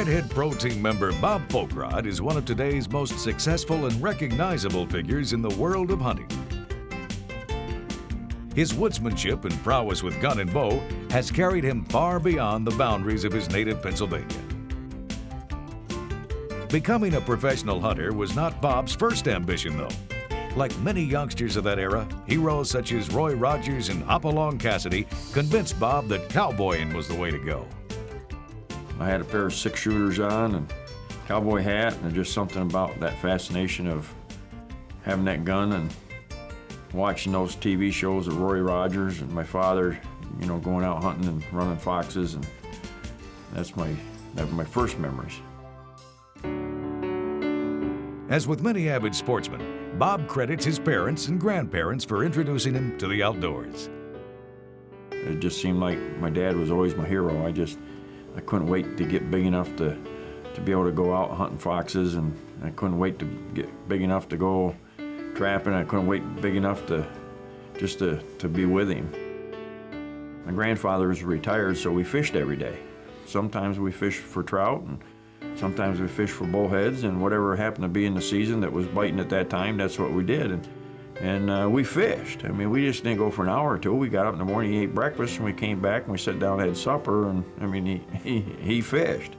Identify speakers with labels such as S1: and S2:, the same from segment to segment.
S1: Redhead Pro Team member Bob Foulkrod is one of today's most successful and recognizable figures in the world of hunting. His woodsmanship and prowess with gun and bow has carried him far beyond the boundaries of his native Pennsylvania. Becoming a professional hunter was not Bob's first ambition, though. Like many youngsters of that era, heroes such as Roy Rogers and Hopalong Cassidy convinced Bob that cowboying was the way to go.
S2: I had a pair of 6-shooters on and cowboy hat, and just something about that fascination of having that gun and watching those TV shows of Roy Rogers and my father, you know, going out hunting and running foxes, and that were my first memories.
S1: As with many avid sportsmen, Bob credits his parents and grandparents for introducing him to the outdoors.
S2: It just seemed like my dad was always my hero. I couldn't wait to get big enough to be able to go out hunting foxes, and I couldn't wait to get big enough to go trapping. I couldn't wait big enough to be with him. My grandfather was retired, so we fished every day. Sometimes we fished for trout, and sometimes we fished for bullheads, and whatever happened to be in the season that was biting at that time, that's what we did. And we fished. I mean, we just didn't go for an hour or two. We got up in the morning, he ate breakfast, and we came back and we sat down and had supper, and I mean, he fished.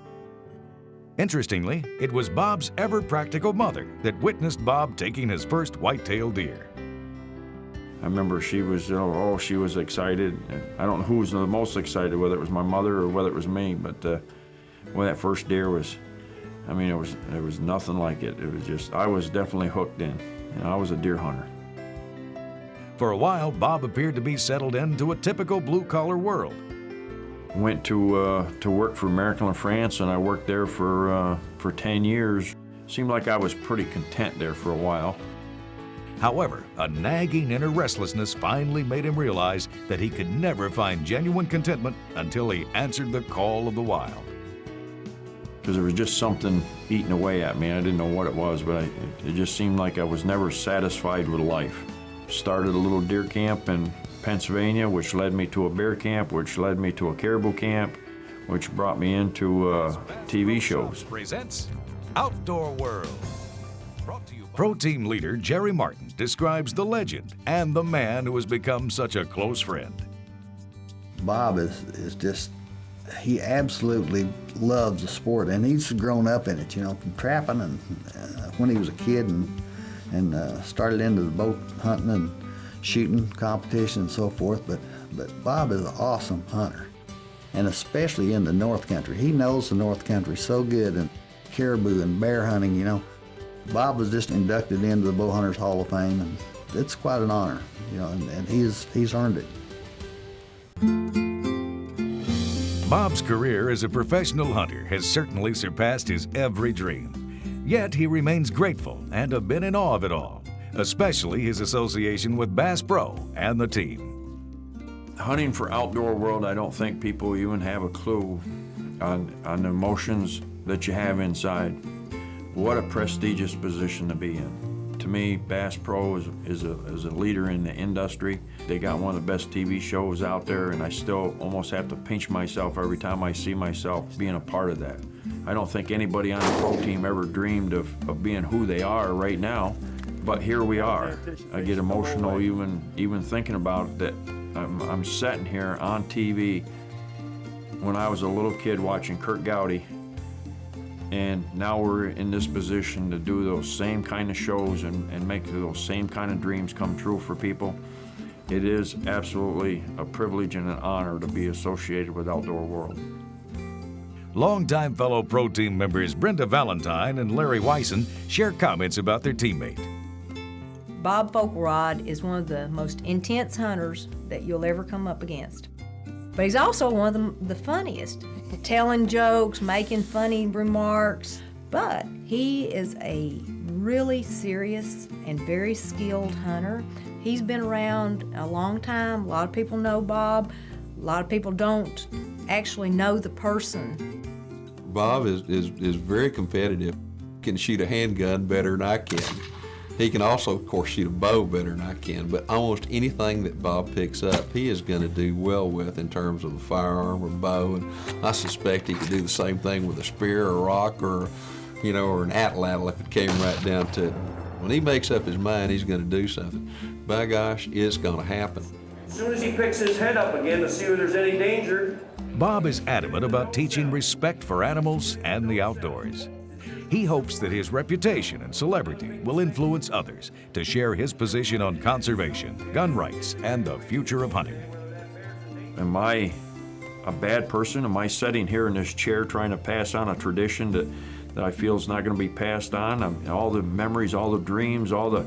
S1: Interestingly, it was Bob's ever-practical mother that witnessed Bob taking his first white-tailed deer.
S2: I remember she was, she was excited. I don't know who was the most excited, whether it was my mother or whether it was me, but when that first deer was, I mean, there was nothing like it. It was just, I was definitely hooked in. You know, I was a deer hunter.
S1: For a while, Bob appeared to be settled into a typical blue-collar world.
S2: Went to work for American France, and I worked there for 10 years. Seemed like I was pretty content there for a while.
S1: However, a nagging inner restlessness finally made him realize that he could never find genuine contentment until he answered the call of the wild.
S2: Because there was just something eating away at me. I didn't know what it was, but it just seemed like I was never satisfied with life. Started a little deer camp in Pennsylvania, which led me to a bear camp, which led me to a caribou camp, which brought me into TV shows.
S1: Presents Outdoor World. Pro Team leader Jerry Martin describes the legend and the man who has become such a close friend.
S3: Bob is just, he absolutely loves the sport, and he's grown up in it, you know, from trapping and when he was a kid, and started into the boat hunting and shooting competition and so forth. But Bob is an awesome hunter, and especially in the North Country. He knows the North Country so good, and caribou and bear hunting, you know. Bob was just inducted into the Bow Hunters Hall of Fame, and it's quite an honor, you know, and he's earned it.
S1: Bob's career as a professional hunter has certainly surpassed his every dream. Yet he remains grateful and a bit in awe of it all, especially his association with Bass Pro and the team.
S2: Hunting for Outdoor World, I don't think people even have a clue on the emotions that you have inside. What a prestigious position to be in. To me, Bass Pro is a leader in the industry. They got one of the best TV shows out there, and I still almost have to pinch myself every time I see myself being a part of that. I don't think anybody on the pro team ever dreamed of being who they are right now, but here we are. I get emotional even thinking about it, that I'm sitting here on TV when I was a little kid watching Kurt Gowdy, and now we're in this position to do those same kind of shows and make those same kind of dreams come true for people. It is absolutely a privilege and an honor to be associated with Outdoor World.
S1: Longtime fellow Pro Team members Brenda Valentine and Larry Wyson share comments about their teammate.
S4: Bob Foulkrod is one of the most intense hunters that you'll ever come up against. But he's also one of the funniest, telling jokes, making funny remarks. But he is a really serious and very skilled hunter. He's been around a long time. A lot of people know Bob. A lot of people don't actually know the person.
S5: Bob is very competitive, can shoot a handgun better than I can. He can also, of course, shoot a bow better than I can, but almost anything that Bob picks up, he is going to do well with in terms of the firearm or bow, and I suspect he could do the same thing with a spear or a rock or, you know, or an atlatl if it came right down to it. When he makes up his mind he's going to do something, by gosh, it's going to happen.
S6: As soon as he picks his head up again to see if there's any danger.
S1: Bob is adamant about teaching respect for animals and the outdoors. He hopes that his reputation and celebrity will influence others to share his position on conservation, gun rights, and the future of hunting.
S2: Am I a bad person? Am I sitting here in this chair trying to pass on a tradition that I feel is not going to be passed on? All the memories, all the dreams, all the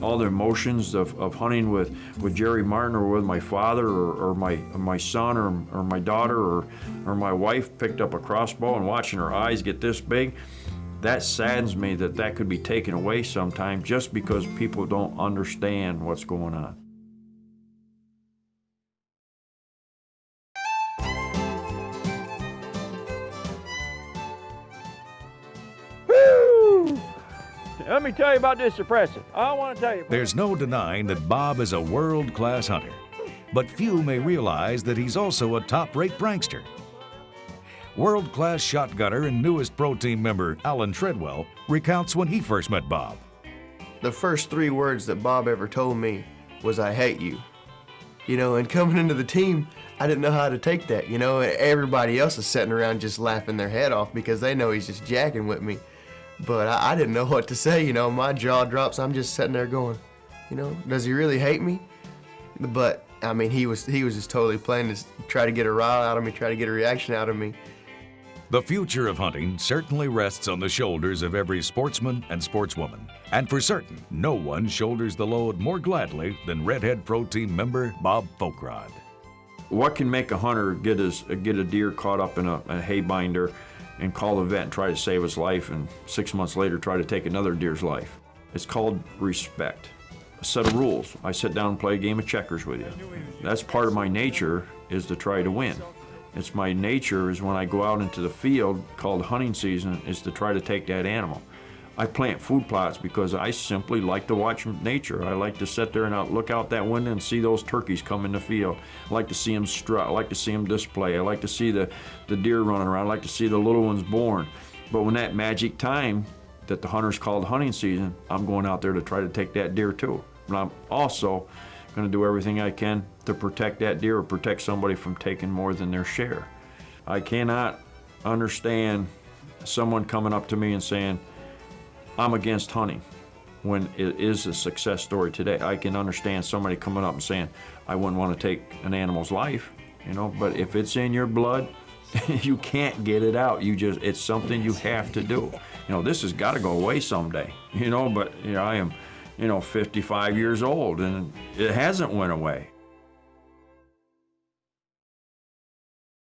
S2: emotions of hunting with Jerry Martin or with my father or my son or my daughter or my wife picked up a crossbow and watching her eyes get this big, that saddens me that could be taken away sometime just because people don't understand what's going on.
S6: Let me tell you about this suppressant. I want to tell you.
S1: There's no denying that Bob is a world-class hunter, but few may realize that he's also a top-rate prankster. World-class shotgunner and newest pro team member Alan Treadwell recounts when he first met Bob.
S7: The first 3 words that Bob ever told me was, "I hate you." You know, and coming into the team, I didn't know how to take that. You know, everybody else is sitting around just laughing their head off because they know he's just jacking with me. But I didn't know what to say, you know, my jaw drops, I'm just sitting there going, you know, does he really hate me? But, I mean, he was just totally playing to try to get a rile out of me, try to get a reaction out of me.
S1: The future of hunting certainly rests on the shoulders of every sportsman and sportswoman. And for certain, no one shoulders the load more gladly than Redhead Pro Team member Bob Foulkrod.
S2: What can make a hunter get a deer caught up in a hay binder and call the vet and try to save his life, and 6 months later try to take another deer's life? It's called respect. A set of rules. I sit down and play a game of checkers with you. That's part of my nature, is to try to win. It's my nature is when I go out into the field, called hunting season, is to try to take that animal. I plant food plots because I simply like to watch nature. I like to sit there and look out that window and see those turkeys come in the field. I like to see them strut. I like to see them display. I like to see the deer running around. I like to see the little ones born. But when that magic time that the hunters called hunting season, I'm going out there to try to take that deer too. But I'm also going to do everything I can to protect that deer or protect somebody from taking more than their share. I cannot understand someone coming up to me and saying, I'm against hunting, when it is a success story today. I can understand somebody coming up and saying, I wouldn't want to take an animal's life, you know, but if it's in your blood, you can't get it out. It's something you have to do. You know, this has got to go away someday, you know, but you know, I am, 55 years old and it hasn't went away.